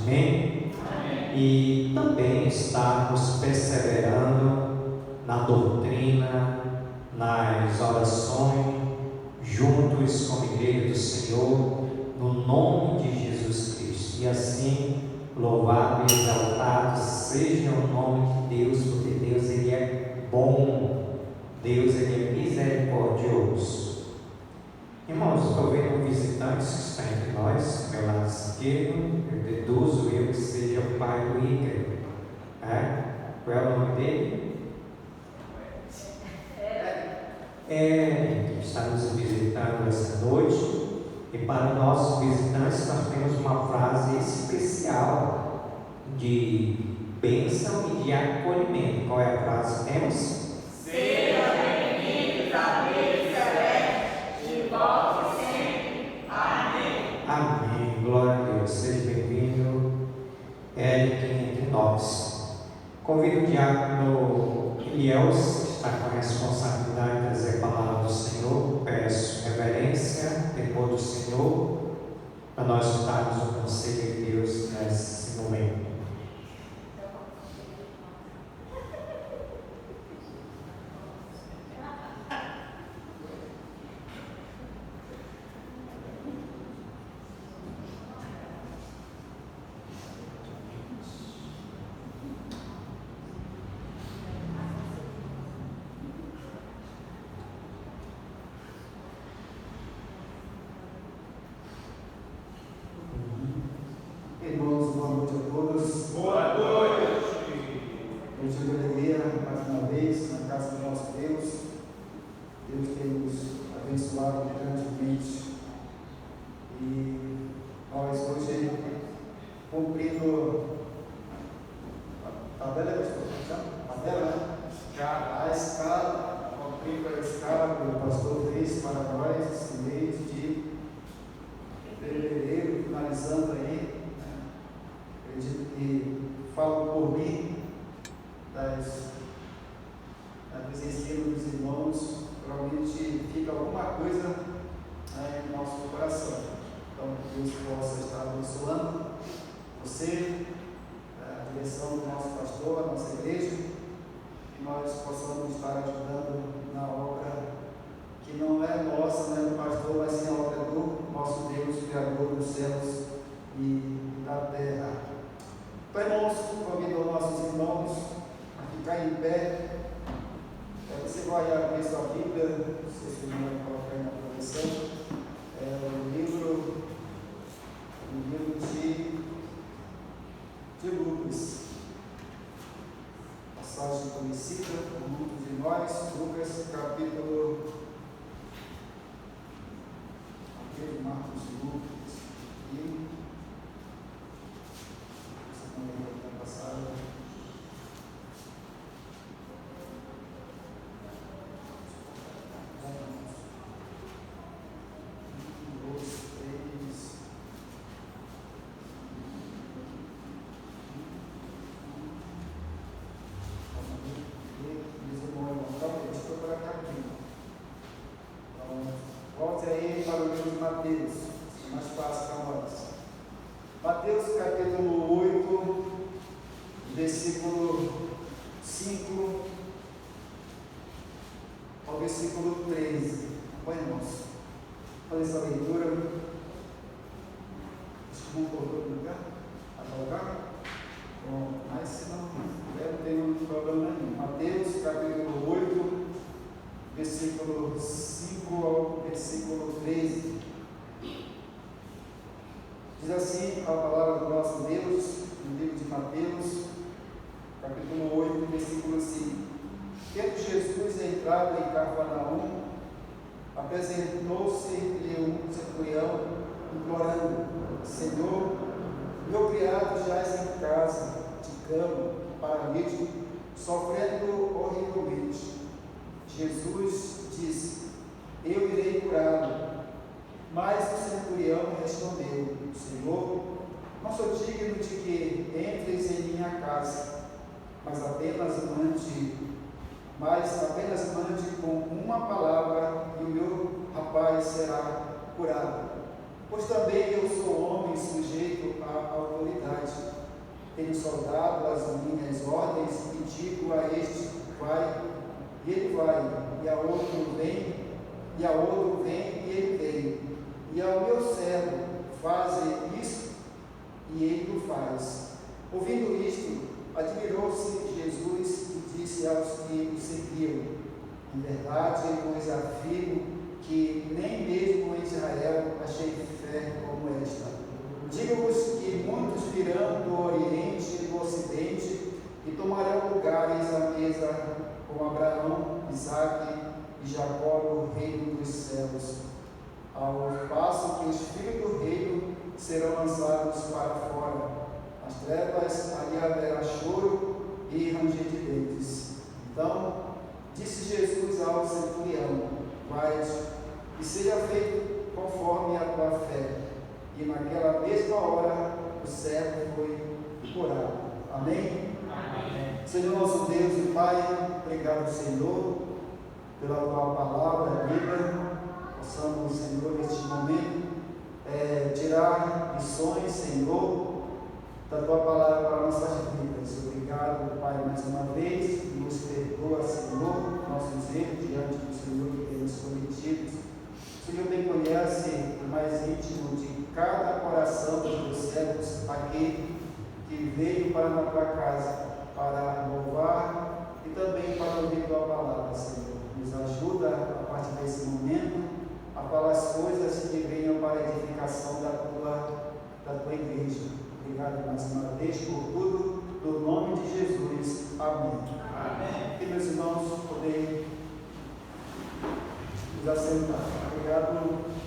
Amém? E também estarmos perseverando na doutrina, nas orações, juntos com a Igreja do Senhor, no nome de Jesus Cristo. E assim, louvado e exaltado seja o nome de Deus, porque Deus ele é bom, Deus ele é misericordioso. Irmãos, estou vendo visitantes que estão entre nós, meu lado esquerdo. Eu deduzo eu que seja o pai do Ícaro. Qual é o nome dele? Está nos visitando essa noite. E para nossos visitantes, nós temos uma frase especial de bênção e de acolhimento. Qual é a frase que temos? Seja bem-vindo à Rei Celeste, de volta sempre. Amém. Amém. Glória a Deus. Seja bem-vindo, Eric, entre nós. Convido o diácono Eliels, que está com a responsabilidade de trazer a palavra do Senhor. Peço reverência, temor do Senhor, para nós escutarmos o conselho de Deus nesse momento. Irmãos, boa noite a todos. Boa noite. Eu tive alegria mais uma vez na casa do nosso Deus. Deus tem nos abençoado grandemente. E nós hoje, cumprindo a tabela, a escala, cumprindo a escala que o pastor fez para nós esse mês de fevereiro, finalizando aí. Acredito que falo por mim, da presença dos irmãos, provavelmente fica alguma coisa no nosso coração. Então, que Deus possa estar abençoando você, a direção do nosso pastor, a nossa igreja, que nós possamos estar ajudando na obra que não é nossa, não é do pastor, mas sim a obra do nosso Deus, Criador dos céus e da terra. Então, irmãos, convido os nossos irmãos a ficar em pé. Você vai abrir sua Bíblia, não sei se o irmão vai colocar aí na projeção. O livro de Lucas. Passagem conhecida por muitos de nós, Lucas, capítulo. Marcos e Lucas. E volte aí para o livro de Mateus, é mais fácil para nós. Mateus capítulo 8, versículo 5 ao versículo 13. Acompanhe, irmãos. Fazer essa leitura. Acho que vamos colocar no lugar? Apagar? Bom, mas se não tem problema nenhum. Mateus capítulo 8, versículo 5 ao versículo 13. Diz assim a palavra do nosso Deus, no livro de Mateus, capítulo 8, versículo 5. Tendo Jesus entrado em Cafarnaum, apresentou-se-lhe um centurião, implorando: Senhor, meu criado jaz em casa, de cama, paralítico, sofrendo horrivelmente. Jesus disse: Eu irei curá-lo. Mas o centurião respondeu: Senhor, não sou digno de que entres em minha casa, mas apenas mande com uma palavra e o meu rapaz será curado. Pois também eu sou homem sujeito à autoridade, tenho soldado as minhas ordens e digo a este, vai, e ele vai, e a outro vem, e a outro vem, e ele vem. E ao meu servo, faze isso, e ele o faz. Ouvindo isto, admirou-se Jesus e disse aos que o seguiam: em verdade, vos afirmo que nem mesmo em Israel achei fé como esta. Digo-vos que muitos virão do Oriente e do Ocidente e tomarão lugares à mesa com Abraão, Isaque e Jacó no reino dos céus, ao passo que os filhos do reino serão lançados para fora. Nas trevas ali haverá choro e ranger de dentes. Então disse Jesus ao centurião: vai e seja feito conforme a tua fé. E naquela mesma hora o servo foi curado. Amém? Amém. Senhor nosso Deus e Pai, obrigado, Senhor, pela tua palavra, Bíblia. Possamos, Senhor, neste momento, tirar lições, Senhor, da tua palavra para nossas vidas. Obrigado, Pai, mais uma vez. Nos perdoa, Senhor, nossos erros diante do Senhor que temos cometidos. O Senhor bem conhece o mais íntimo de cada coração dos teus servos aqui que veio para a tua casa para louvar e também para ouvir tua palavra, Senhor. Nos ajuda a partir desse momento a falar as coisas que venham para a edificação da tua igreja. Obrigado mais uma vez por tudo, no nome de Jesus. Amém. Amém. E meus irmãos, podem nos assentar. Obrigado.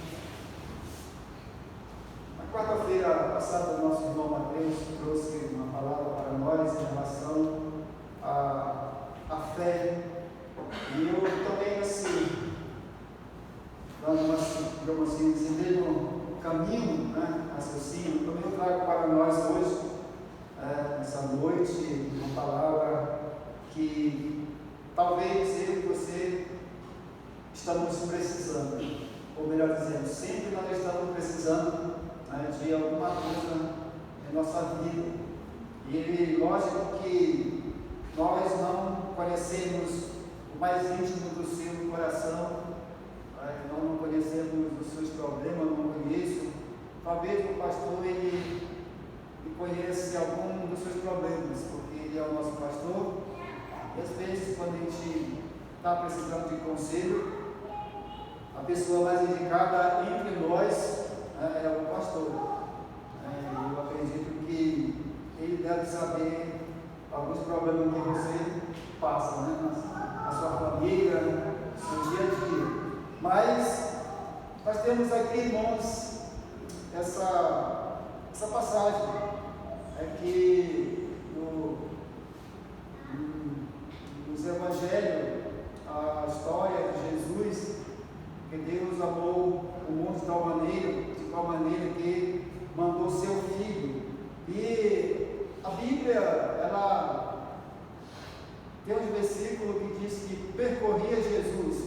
Na quarta-feira passada, o nosso irmão Mateus trouxe uma palavra para nós em relação à fé. E eu também, assim, digamos assim, desenvolvendo um caminho, raciocínio, também eu trago para nós hoje, nessa noite, uma palavra que talvez eu e você estamos precisando, ou melhor dizendo, sempre nós estamos precisando de alguma coisa em nossa vida. E lógico que nós não conhecemos o mais íntimo do seu coração, nós não conhecemos os seus problemas, não conheço. Talvez o pastor ele conhece algum dos seus problemas, porque ele é o nosso pastor. E às vezes, quando a gente está precisando de conselho, a pessoa mais indicada entre nós é o pastor. Eu acredito que ele deve saber alguns problemas que você passa, na sua família, no seu dia a dia. Mas nós temos aqui, irmãos, essa passagem que nos evangelhos, a história de Jesus, que Deus amou o mundo de tal maneira que mandou seu Filho. E a Bíblia, ela tem um versículo que diz que percorria Jesus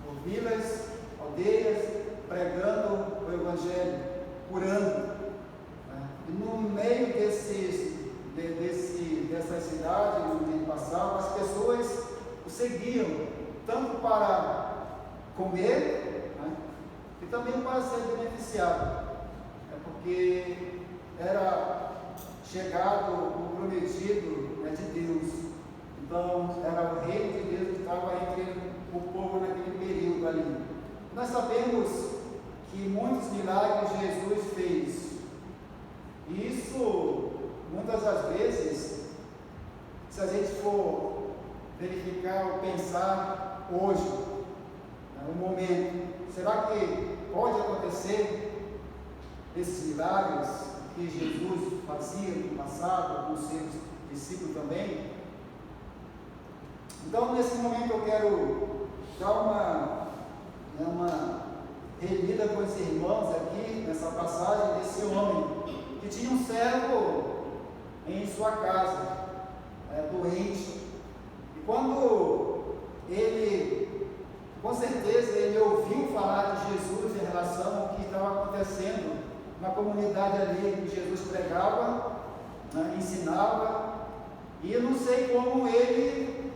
por vilas, aldeias, pregando o Evangelho, curando. E no meio dessas cidades onde ele passava, as pessoas o seguiam, tanto para comer, e também para ser beneficiado. Porque era chegado o prometido de Deus. Então, era o reino de Deus que estava entre o povo naquele período ali. Nós sabemos que muitos milagres Jesus fez. E isso, muitas das vezes, se a gente for verificar ou pensar hoje, no momento, será que pode acontecer esses milagres que Jesus fazia no passado, com os seus discípulos também? Então, nesse momento, eu quero dar uma relida com os irmãos aqui, nessa passagem desse homem que tinha um servo em sua casa, doente. E quando ele, com certeza, ele ouviu falar de Jesus em relação ao que estava acontecendo na comunidade ali que Jesus pregava, né, ensinava, e eu não sei como ele,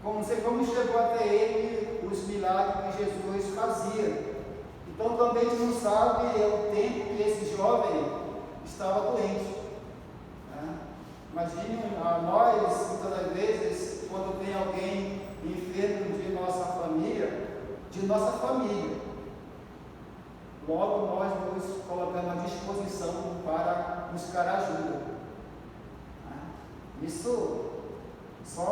não sei como chegou até ele os milagres que Jesus fazia. Então também a gente não sabe o tempo que esse jovem estava doente. Né? Imagine a nós, muitas das vezes, quando tem alguém enfermo de nossa família, logo nós nos colocamos à disposição para buscar ajuda. Isso só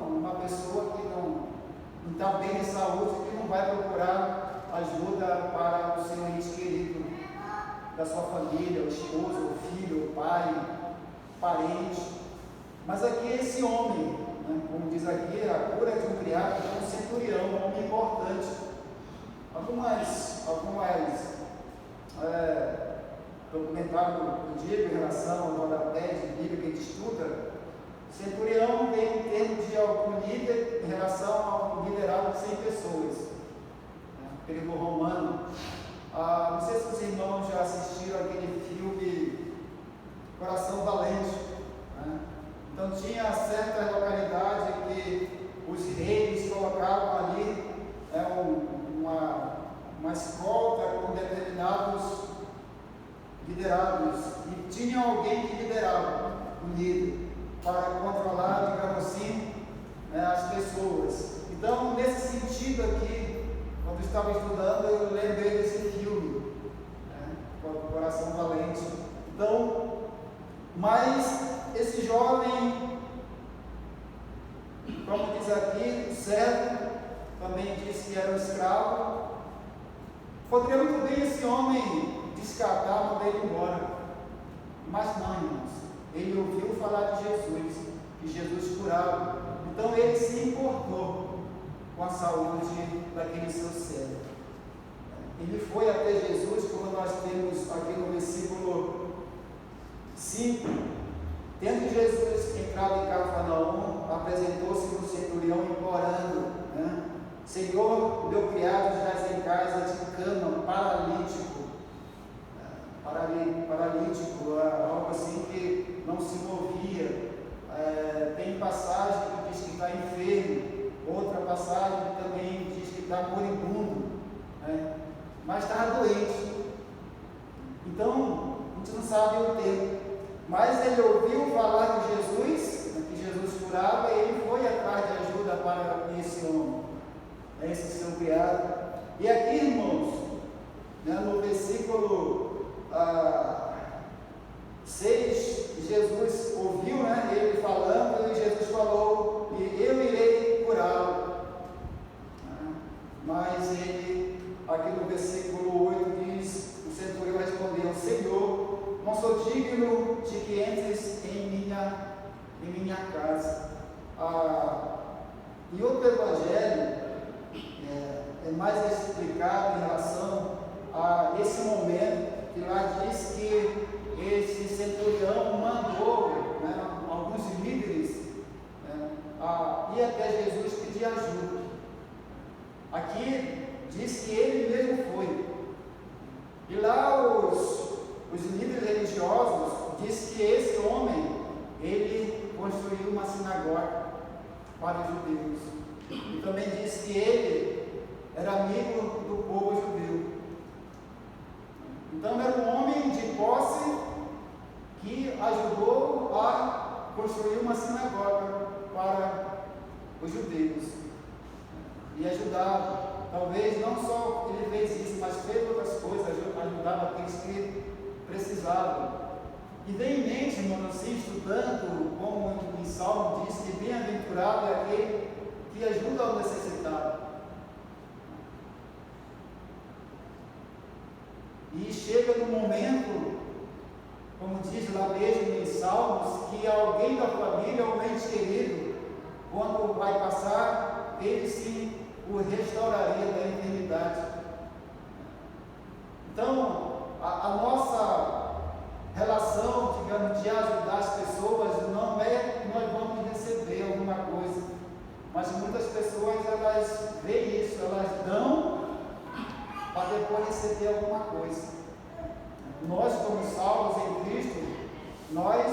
uma pessoa que não está bem de saúde, que não vai procurar ajuda para o seu ente querido, da sua família, o esposo, o filho, o pai, parente. Mas aqui esse homem, né, como diz aqui, a cura de um criado, é um centurião, um homem importante. Algumas documentário do Diego em relação ao rodapé de Bíblia que a gente estuda, centurião tem um termo de algum líder em relação a um liderado de 100 pessoas, né, período romano. Não sei se os irmãos já assistiram aquele filme Coração Valente, né? Então tinha certa localidade que os reis colocavam ali uma escolta com determinados liderados, e tinha alguém que liderava, o líder, para controlar, digamos assim, as pessoas. Então, nesse sentido aqui, quando eu estava estudando, eu lembrei desse filme, Coração Valente. Então, mas esse jovem, como diz aqui, o servo também disse que era um escravo. Poderia muito bem esse homem descartar, mandar ele embora, mas não, irmãos. Ele ouviu falar de Jesus, que Jesus curava, então ele se importou com a saúde daquele seu servo. Ele foi até Jesus, como nós temos aqui no versículo 5. Tendo Jesus entrado em Cafarnaum, apresentou-se no centurião implorando, né? Senhor, meu criado jaz em casa de cama, paralítico, algo assim que não se movia. Tem passagem que diz que está enfermo, outra passagem que também diz que está moribundo, né? Mas estava doente. Então, a gente não sabe o tempo. Mas ele ouviu falar de Jesus, que Jesus curava, e ele foi atrás de ajuda para esse homem, esse seu criado. E aqui, irmãos, no versículo 6, Jesus ouviu, ele falando, e Jesus falou, e eu irei curá-lo. Mas ele, aqui no versículo 8, diz, o centurião respondeu, Senhor, não sou digno de que entres em minha casa. E outro evangelho é mais explicado em relação a esse momento, que lá diz que esse centurião mandou alguns líderes ir até Jesus pedir ajuda. Aqui diz que ele mesmo foi. E lá os líderes religiosos diz que esse homem, ele construiu uma sinagoga para os judeus. E também diz que ele era amigo do povo judeu. Então era um homem de posse que ajudou a construir uma sinagoga para os judeus. E ajudava, talvez não só ele fez isso, mas fez outras coisas, ajudava aqueles que precisavam. E tem em mente, irmão, assim, estudando, como em Salmo diz, que bem-aventurado é aquele que ajuda ao necessitado. E chega no momento, como diz lá mesmo em Salmos, que alguém da família, ou ente querido, quando vai passar, ele se o restauraria da enfermidade. Então, a nossa relação, digamos, de ajudar as pessoas não é que nós vamos receber alguma coisa, mas muitas pessoas, elas veem isso, elas dão para depois receber alguma coisa. Nós, como salvos em Cristo, nós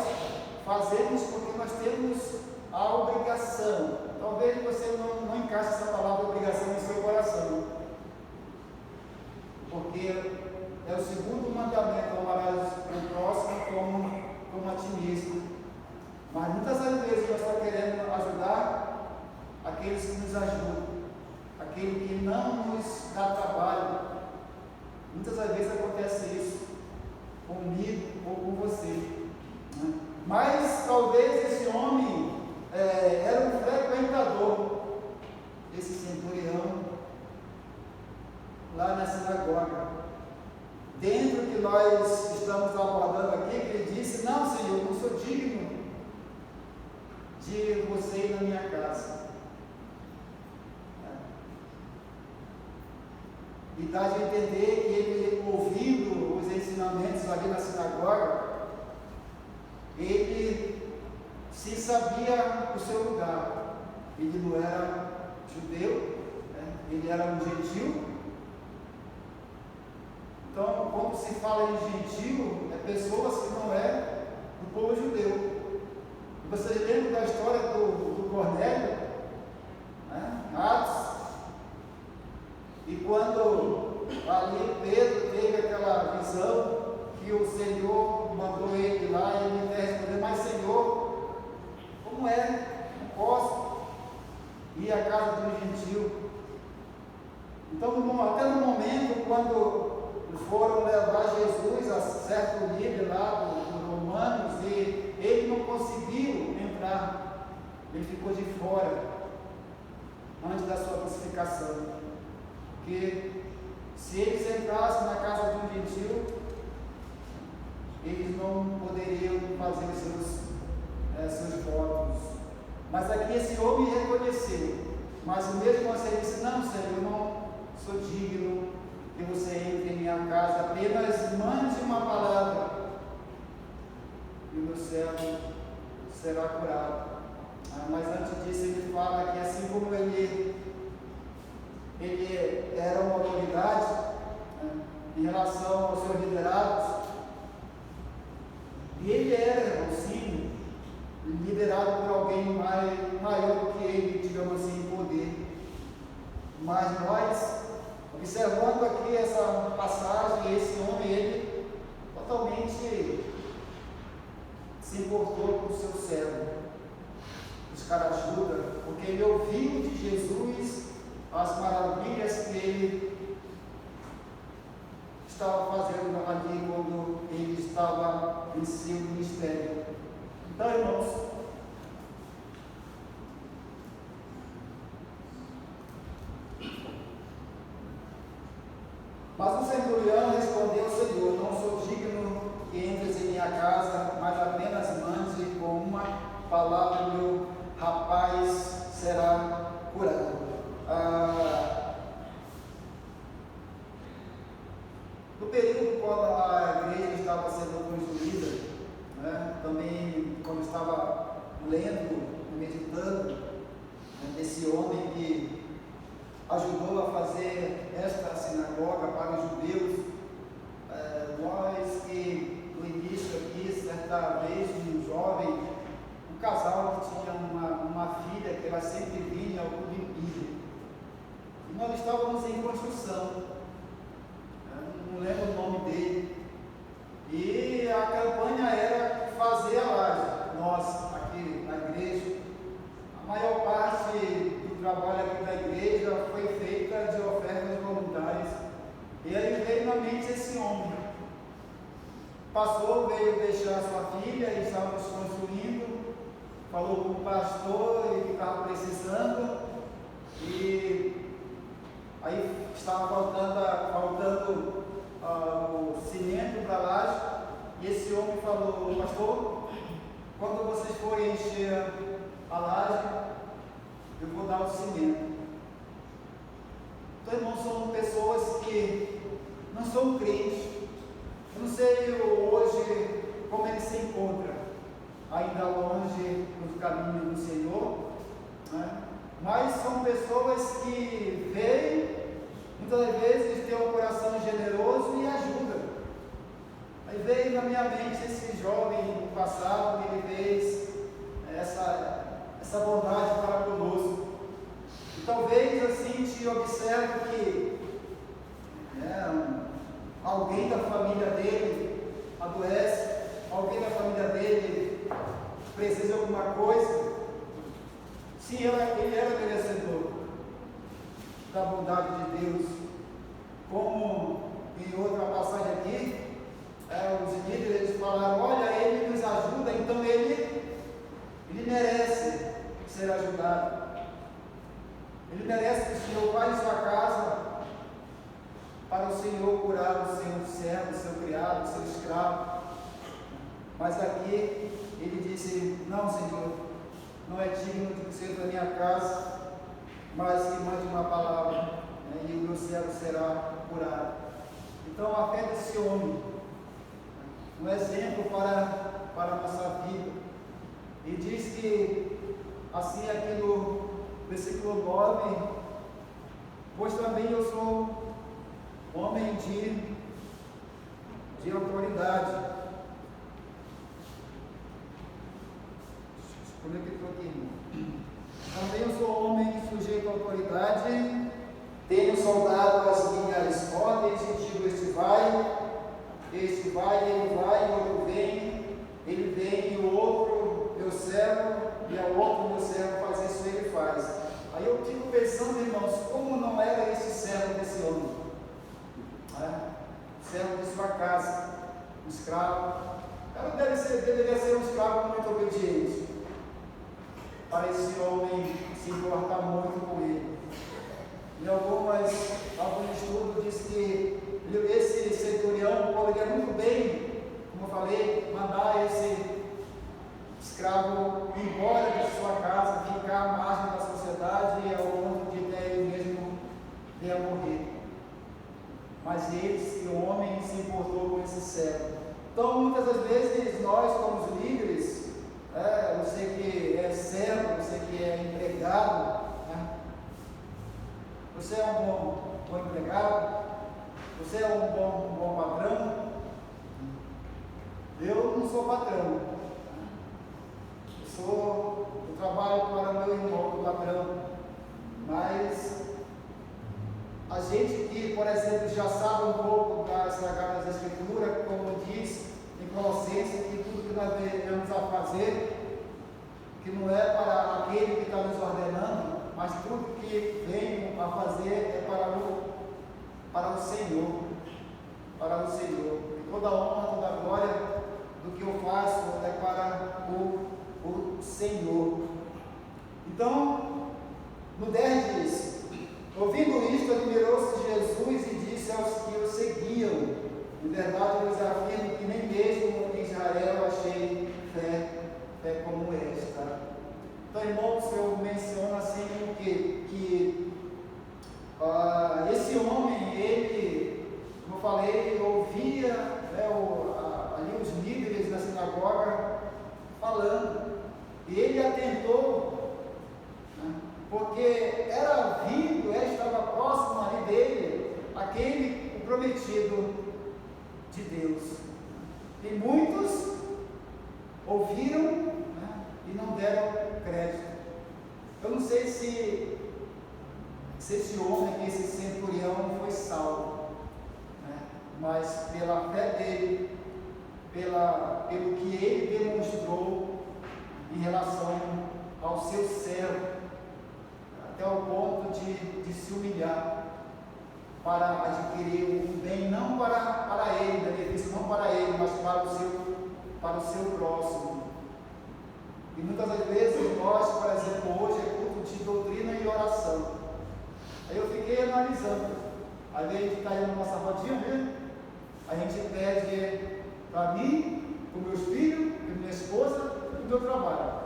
obrigação. Talvez você não encaixe essa palavra obrigação em seu coração, porque é o segundo mandamento: amarás o próximo como a ti mesmo. Mas muitas vezes nós estamos querendo ajudar aqueles que nos ajudam, aquele que não nos dá trabalho. Muitas vezes acontece isso comigo ou com você, né? Mas talvez esse homem era um frequentador, esse centurião, lá na sinagoga. Dentro que nós estamos abordando aqui, que ele disse: não, Senhor, eu não sou digno de você ir na minha casa. E dá de entender que ele, ouvindo os ensinamentos ali na sinagoga, ele se sabia o seu lugar. Ele não era judeu, né? Ele era um gentil. Então, quando se fala em gentil, é pessoas que não é do povo judeu. Você lembra da história do Cornélio, né? Atos? E quando ali Pedro teve aquela visão que o Senhor mandou ele lá, ele vai responder: mas Senhor, como é? Não posso ir à casa de um gentil. Então, até no momento quando foram levar Jesus a certo líder lá dos romanos, e ele não conseguiu entrar, ele ficou de fora antes da sua crucificação. Porque se eles entrassem na casa de um gentil, eles não poderiam fazer seus votos. Mas aqui esse homem reconheceu, mas mesmo assim ele disse: não, Senhor, eu não sou digno que você entre em minha casa, apenas mande uma palavra e o meu servo será curado. Mas antes disso ele fala que assim como ele era uma autoridade, né, em relação aos seus liderados, e ele era, sim, liderado por alguém maior do que ele, digamos assim, em poder. Mas nós, observando aqui essa passagem, esse homem, ele totalmente se importou com o seu servo, buscar ajuda, porque ele ouviu de Jesus as maravilhas que ele estava fazendo ali quando ele estava em seu ministério. Então, irmãos, mas o centurião respondeu: Senhor, não sou digno que entres em minha casa, mas apenas mande com uma palavra, meu rapaz será curado. No período quando a igreja estava sendo construída, né, também quando estava lendo, meditando, esse homem que ajudou a fazer esta sinagoga para os judeus, nós que no início aqui, certa vez, um jovem, um casal que tinha uma filha que ela sempre vinha ao culto espírita. E nós estávamos em construção, não lembro o nome dele, e a campanha era fazer a laje. Nós, aqui na igreja, a maior parte do trabalho aqui da igreja foi feita de ofertas voluntárias. E aí veio na mente esse homem. Passou, veio deixar sua filha, e estávamos construindo, falou com o pastor, ele estava precisando, e aí estava faltando o cimento para a laje, e esse homem falou: pastor, quando vocês forem encher a laje, eu vou dar o cimento. Então, irmãos, são pessoas que não são crentes. Eu não sei hoje como ele se encontra, ainda longe do caminho do Senhor, né? Mas são pessoas que veem, muitas vezes tem um coração generoso e ajuda. Aí veio na minha mente esse jovem no passado, que ele fez essa essa bondade para conosco. E talvez assim te observe que alguém da família dele adoece, alguém da família dele precisa de alguma coisa. Se ele era merecedor da bondade de Deus, como em outra passagem aqui, os líderes falaram: olha, ele nos ajuda, então ele merece ser ajudado. Ele merece que o Senhor vá em sua casa para o Senhor curar o seu servo, o seu criado, o seu escravo. Mas aqui ele disse: não, Senhor, não é digno de ser da minha casa, mas que mande uma palavra, e o meu servo será curado. Então a fé desse homem, um exemplo para a nossa vida. E diz que, assim aqui no versículo 9, pois também eu sou homem de autoridade. Conectou aqui. Também eu sou homem sujeito à autoridade, tenho soldado as minhas ordens e digo: este vai, ele vai, e outro vem, ele vem, e o outro, meu servo, e ao outro, meu servo, faz isso, ele faz. Aí eu fico pensando, irmãos, como não era esse servo desse homem? Servo de sua casa, um escravo. Deveria ser um escravo muito obediente, para esse homem se importar muito com ele. Em algum estudo diz que esse centurião poderia muito bem, como eu falei, mandar esse escravo embora de sua casa, ficar à margem da sociedade e ao ponto de até ele mesmo vir a morrer. Mas esse homem se importou com esse servo. Então, muitas das vezes, nós, como os líderes, você que é servo, você que é empregado, você é um bom empregado, você é um bom patrão. Eu não sou patrão, eu trabalho para o meu irmão, o patrão, mas a gente que, por exemplo, já sabe um pouco das Sagradas Escrituras, como diz em Colossenses, que tudo que nós venhamos a fazer, que não é para aquele que está nos ordenando, mas tudo que venho a fazer é para o Senhor, e toda a honra, toda a glória do que eu faço é para o Senhor. Então, no 10 diz: ouvindo isto, admirou-se Jesus e disse aos que o seguiam: em verdade eu lhes afirmo que nem mesmo em Israel achei fé como esta. Então, irmãos, eu menciono assim que esse homem, ele, como eu falei, ouvia ali os líderes da sinagoga falando, e ele atentou, porque era vindo, estava próximo ali dele, o prometido de Deus. E muitos ouviram, e não deram crédito. Eu não sei se esse homem, esse centurião foi salvo, mas pela fé dele, pelo que ele demonstrou em relação ao seu servo, até o ponto de se humilhar para adquirir um bem, não para ele, benefício não para ele, mas para o seu próximo. E muitas das vezes nós, por exemplo, hoje é culto de doutrina e oração. Aí eu fiquei analisando. Aí a gente está aí na nossa rodinha mesmo, a gente pede para mim, para meus filhos, para minha esposa e para o meu trabalho.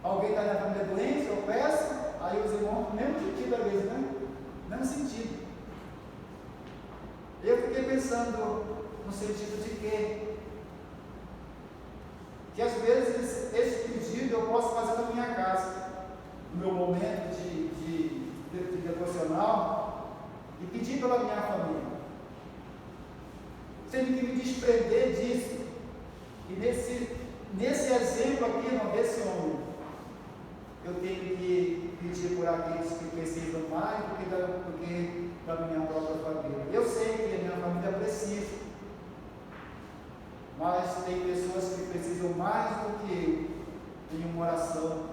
Alguém está na família doente, eu peço, aí os irmãos, mesmo sentido às vezes, né? Mesmo sentido. Eu fiquei pensando no sentido de quê? Que às vezes esse pedido eu posso fazer na minha casa, no meu momento de devocional, e pedir pela minha família, tendo que me desprender disso. E nesse exemplo aqui, desse mas tem pessoas que precisam mais do que eu, em uma oração,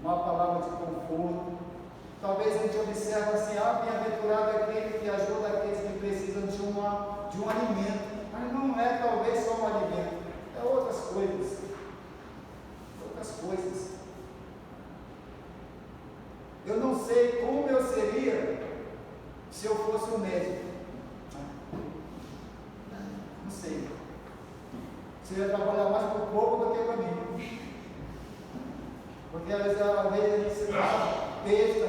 uma palavra de conforto. Talvez a gente observe assim, bem-aventurado é aquele que ajuda aqueles que precisam de um alimento. Mas não é talvez só um alimento, é outras coisas. Outras coisas. Eu não sei como eu seria se eu fosse um médico. Não sei. Se eu ia trabalhar mais por pouco do que para mim. Porque às vezes a gente se dá besta,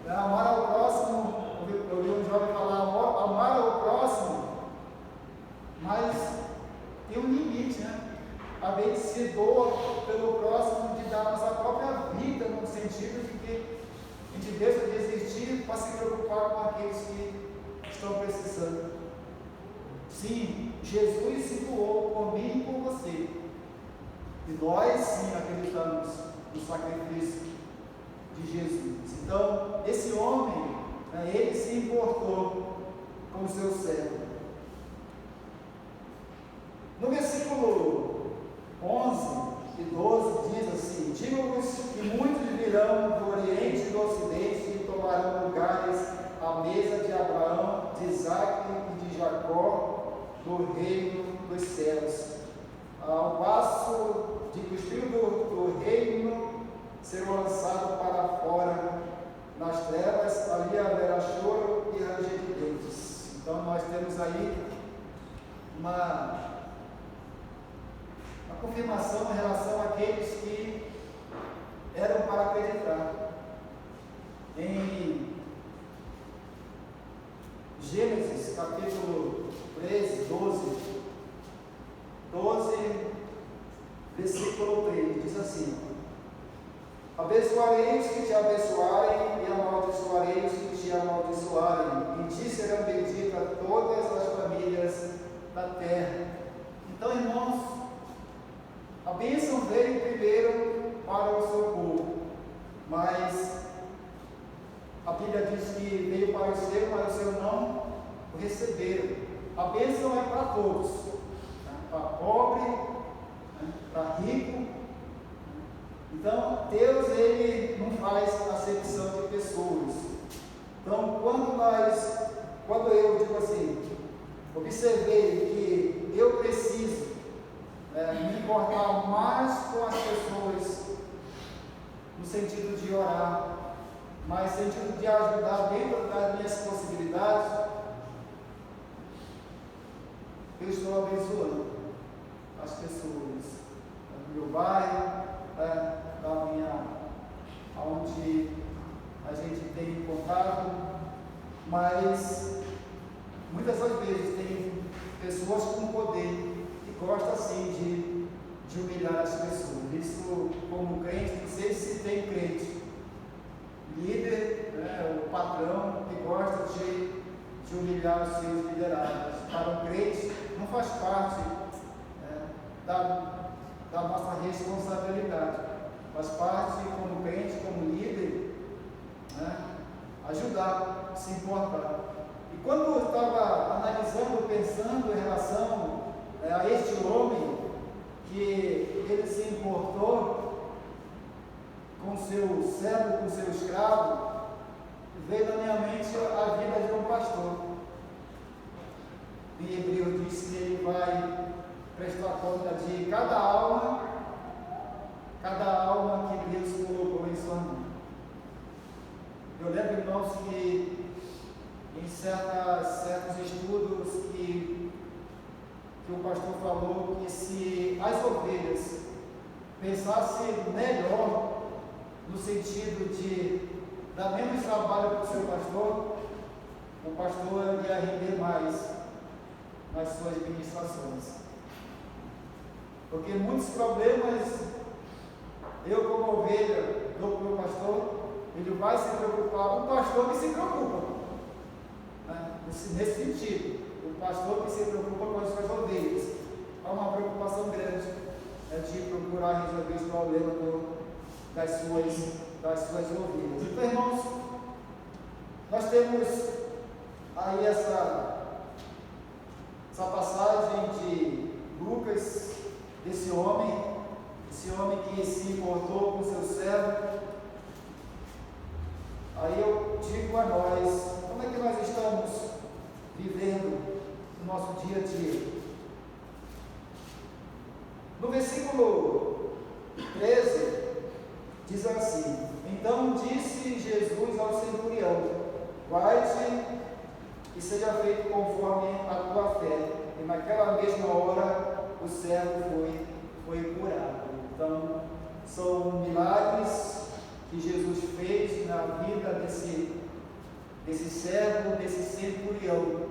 amar ao próximo. Eu vi um jovem falar, amar ao próximo, mas tem um limite, né? A gente se doa pelo próximo de dar a nossa própria vida, no sentido de que a gente deixa de existir para se preocupar com aqueles que estão precisando. Sim, Jesus se doou por mim e por você. E nós sim acreditamos no sacrifício de Jesus. Então, esse homem, ele se importou com o seu servo. No versículo 11 e 12 diz assim: digo-vos que muitos virão do Oriente e do Ocidente e tomarão lugares à mesa de Abraão, de Isaque e de Jacó, do reino dos céus. Ao passo de que os filhos do reino serão lançados para fora nas trevas, ali haverá choro e ranger de dentes. Então nós temos aí uma confirmação em relação àqueles que eram para acreditar. Em Gênesis capítulo 13, 12, versículo 3, diz assim: abençoarei os que te abençoarem e amaldiçoarei os que te amaldiçoarem. Em ti serão benditas todas as famílias da terra. Então, irmãos, a bênção veio primeiro para o seu povo, mas a Bíblia diz que veio para o seu não o receberam. A bênção é para todos, para pobre, para rico. Então, Deus, ele não faz acepção de pessoas. Então, quando eu digo assim, observei que eu preciso me importar mais com as pessoas, no sentido de orar, mas no sentido de ajudar dentro das minhas possibilidades, eu estou abençoando as pessoas do meu bairro, onde a gente tem contato, mas muitas das vezes tem pessoas com poder que gostam assim de humilhar as pessoas. Isso, como crente, não sei se tem crente, líder, o patrão, que gosta de humilhar os seus liderados. Para um crente, não faz parte da nossa responsabilidade, faz parte, como crente, como líder, ajudar, se importar. E quando eu estava analisando, pensando em relação a este homem, que ele se importou com seu servo, com seu escravo, veio na minha mente a vida de um pastor. Em Hebreus diz que ele vai prestar conta de cada alma que Deus colocou em sua mão. Eu lembro, irmãos, que em certos estudos que o pastor falou que se as ovelhas pensassem melhor, no sentido de dar menos trabalho para o seu pastor, o pastor ia render mais nas suas administrações. Porque muitos problemas, eu como ovelha dou para o meu pastor, ele vai se preocupar, o pastor que se preocupa, nesse sentido, o pastor que se preocupa com as suas ovelhas. Há uma preocupação grande de procurar resolver os problemas das suas ovelhas. Então, irmãos, nós temos aí essa passagem de Lucas, desse homem que se importou com seu servo. Aí eu digo a nós, como é que nós estamos vivendo no nosso dia a dia? No versículo 13, diz assim: então disse Jesus ao centurião: vai-te e seja feito conforme a tua fé. E naquela mesma hora o servo foi curado. Então, são milagres que Jesus fez na vida desse servo, desse centurião,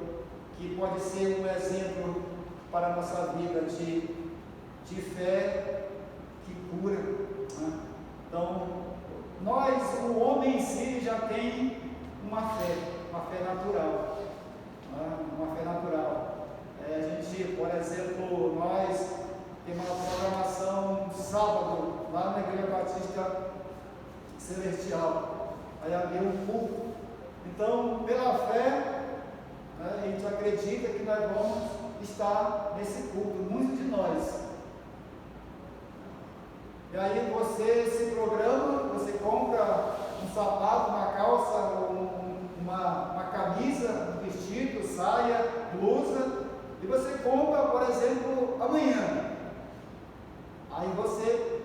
que pode ser um exemplo para a nossa vida de fé que cura, né? Então, o homem em si já tem uma fé natural, né? Uma fé natural. A gente, por exemplo, nós temos uma programação no sábado, lá na Igreja Batista Celestial, aí havia um culto. Então, pela fé, né, a gente acredita que nós vamos estar nesse culto, muitos de nós. E aí você se programa, você compra um sapato, uma calça, uma camisa, um vestido, saia, blusa, e você compra, por exemplo, amanhã. Aí você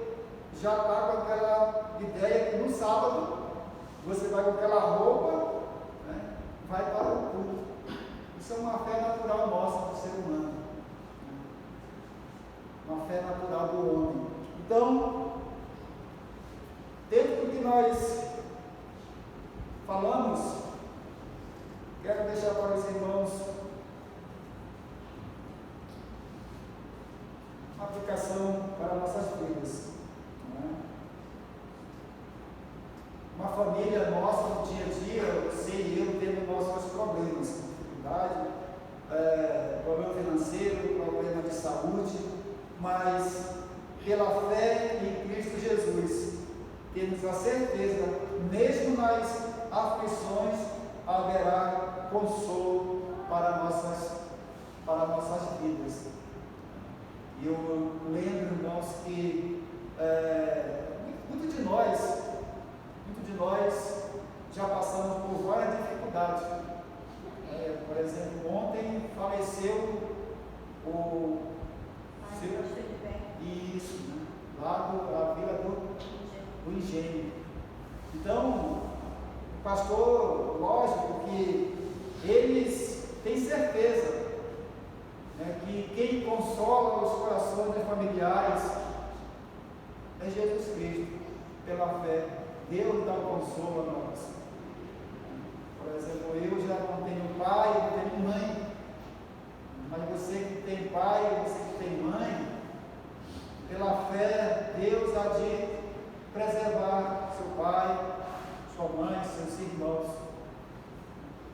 já está com aquela ideia que no sábado você vai com aquela roupa, né, vai para o culto. Isso é uma fé natural nossa do ser humano, uma fé natural do homem. Então, dentro do que nós falamos, quero deixar para os irmãos uma aplicação para nossas vidas, né? Uma família nossa no dia a dia, você e eu temos nossos problemas, dificuldade, problema financeiro, problema de saúde, mas pela fé em Cristo Jesus, temos a certeza, mesmo nas aflições, haverá consolo para nossas vidas. E eu lembro, irmãos, que muitos de nós já passamos por várias dificuldades. Por exemplo, ontem faleceu o isso, né? Lá da Vila do Engenho. Então, o pastor, lógico que eles têm certeza, né, que quem consola os corações dos familiares é Jesus Cristo, pela fé. Deus dá o consolo a nós. Por exemplo, eu já não tenho pai, não tenho mãe, mas você que tem pai, você que tem mãe, pela fé, Deus há de preservar seu pai, sua mãe, seus irmãos.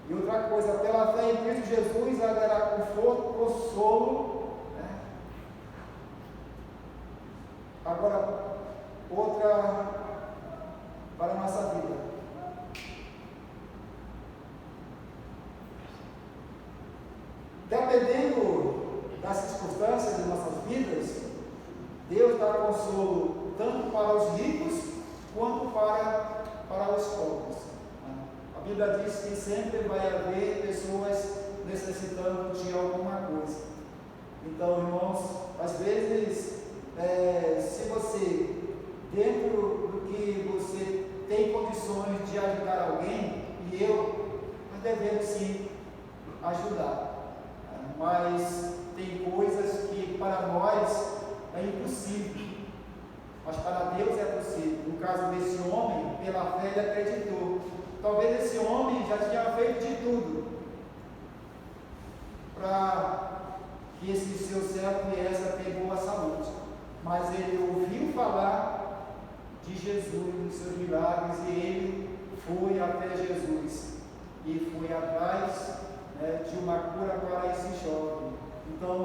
E outra coisa, pela fé em Cristo Jesus haverá conforto, consolo, né? Agora, outra para a nossa vida. Dependendo das circunstâncias de nossas vidas, Deus dá consolo tanto para os ricos quanto para os pobres. A Bíblia diz que sempre vai haver pessoas necessitando de alguma coisa. Então, irmãos, às vezes, se você, dentro do que você tem condições de ajudar alguém, nós devemos sim ajudar. Mas tem coisas que para nós é impossível, mas para Deus é possível. No caso desse homem, pela fé ele acreditou. Talvez esse homem já tinha feito de tudo para que esse seu servo viesse a ter boa saúde, mas ele ouviu falar de Jesus, dos seus milagres, e ele foi até Jesus e foi atrás, né, de uma cura para esse jovem. Então,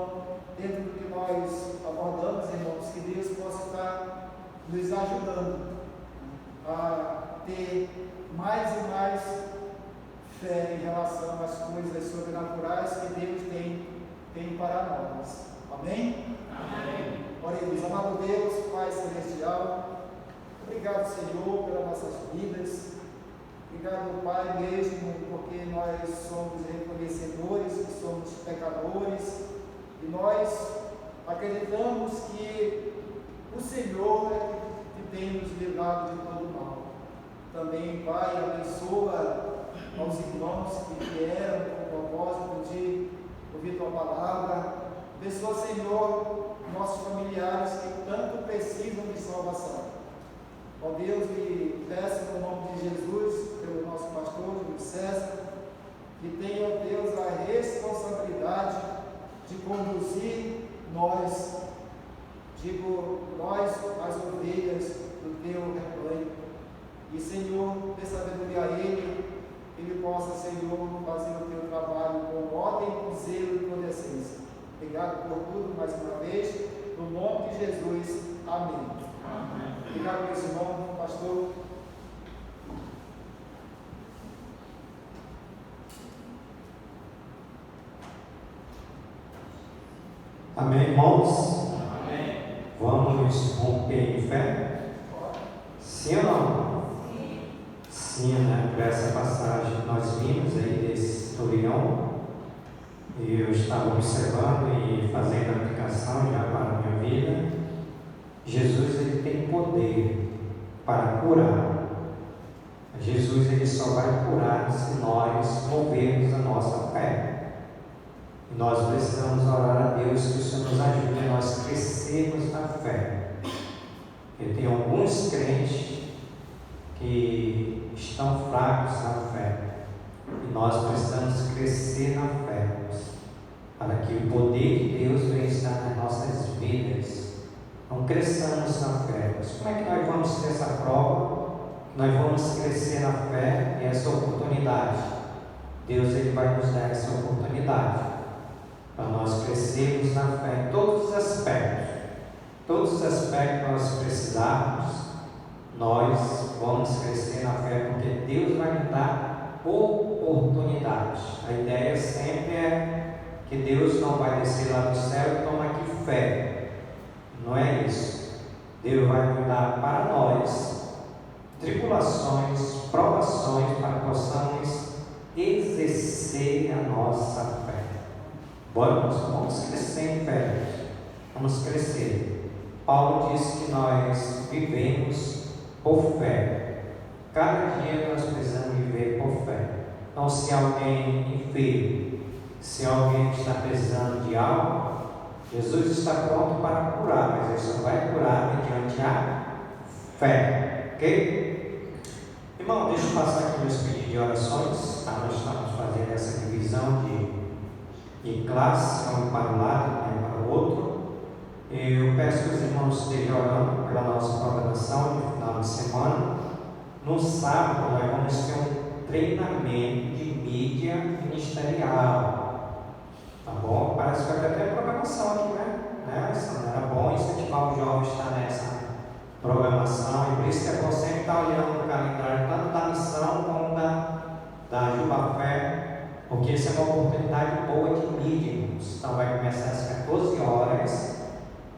dentro do que nós abordamos, irmãos, que Deus possa estar nos ajudando a ter mais e mais fé em relação às coisas sobrenaturais que Deus tem para nós. Amém? Oremos. Amado Deus, Pai Celestial, obrigado, Senhor, pelas nossas vidas. Obrigado, Pai, mesmo porque nós somos reconhecedores que somos pecadores e nós acreditamos que o Senhor é que tem nos livrado de todo mal. Também, Pai, abençoa aos irmãos que vieram com o propósito de ouvir Tua palavra. Abençoa, Senhor, nossos familiares que tanto precisam de salvação. Ó Deus, lhe peço no nome de Jesus, pelo nosso pastor, Júlio César, que tenha, ó Deus, a responsabilidade de conduzir nós, as ovelhas do Teu rebanho. E, Senhor, dê sabedoria a ele possa, Senhor, fazer o Teu trabalho com ordem, com zelo e com decência. Obrigado por tudo, mais uma vez, no nome de Jesus. Amém. Obrigado, meus irmãos, pastor. Amém, irmãos? Amém. Vamos romper em fé? Sim ou não? Sim, né? Por essa passagem que nós vimos aí desse centurião, eu estava observando e fazendo a aplicação já para a minha vida. Jesus, ele tem poder para curar. Jesus, ele só vai curar se nós movermos a nossa fé. E nós precisamos orar a Deus que o Senhor nos ajude a nós crescermos na fé. Eu tenho alguns crentes que estão fracos na fé. E nós precisamos crescer na fé, para que o poder de Deus venha estar nas nossas vidas. Não cresçamos na fé. Mas como é que nós vamos ter essa prova? Nós vamos crescer na fé e essa oportunidade. Deus, ele vai nos dar essa oportunidade para nós crescermos na fé em todos os aspectos. Todos os aspectos que nós precisarmos, nós vamos crescer na fé, porque Deus vai nos dar oportunidade. A ideia sempre é que Deus não vai descer lá do céu e toma aqui fé. Não é isso. Deus vai nos dar para nós tribulações, provações, para que possamos exercer a nossa fé. Vamos crescer em fé. Vamos crescer. Paulo diz que nós vivemos por fé. Cada dia nós precisamos viver por fé. Então, se alguém enfermo, se alguém está precisando de algo, Jesus está pronto para curar, mas Ele só vai curar mediante a fé. Ok? Irmão, deixa eu passar aqui meus pedidos de orações. Tá? Nós estamos fazendo essa divisão de classe, um para um lado e para o outro. Eu peço que os irmãos estejam orando pela nossa programação de final de semana. No sábado, nós vamos ter um treinamento de mídia ministerial. Tá bom? Parece que vai ter até programação aqui, né? Era bom incentivar os jovens a estar nessa programação. E por isso que é bom sempre estar olhando no calendário, tanto da missão como da Jubafé, porque isso é uma oportunidade boa de mídia, irmãos. Então vai começar às 14 horas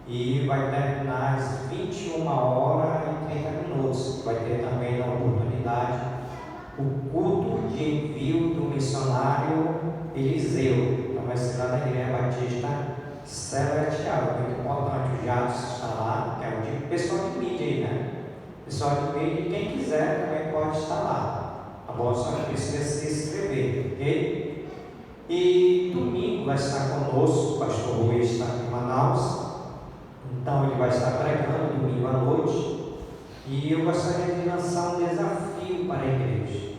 e vai terminar às 21 horas e 30 minutos. Vai ter também a oportunidade o culto de envio do missionário Eliseu. Então vai ser lá na Igreja Batista Celestial. Muito importante, o Jadson está lá, que é o de pessoal de mídia aí, né? Pessoal de mídia, quem quiser também pode estar lá. Tá bom? Só que precisa se inscrever, ok? E domingo vai estar conosco, o pastor Rui está em Manaus. Então ele vai estar pregando domingo à noite. E eu gostaria de lançar um desafio para a igreja.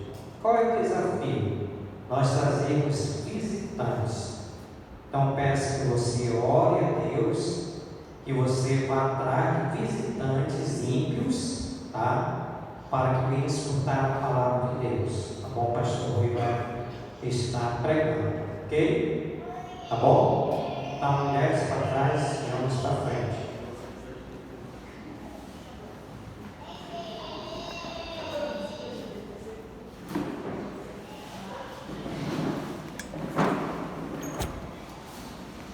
Qual é o desafio? Nós trazemos visitantes. Então peço que você ore a Deus, que você vá atrás de visitantes ímpios, tá? Para que venham escutar a palavra de Deus. Tá bom? O pastor Rui vai estar pregando, ok? Tá bom? Então, mulheres, para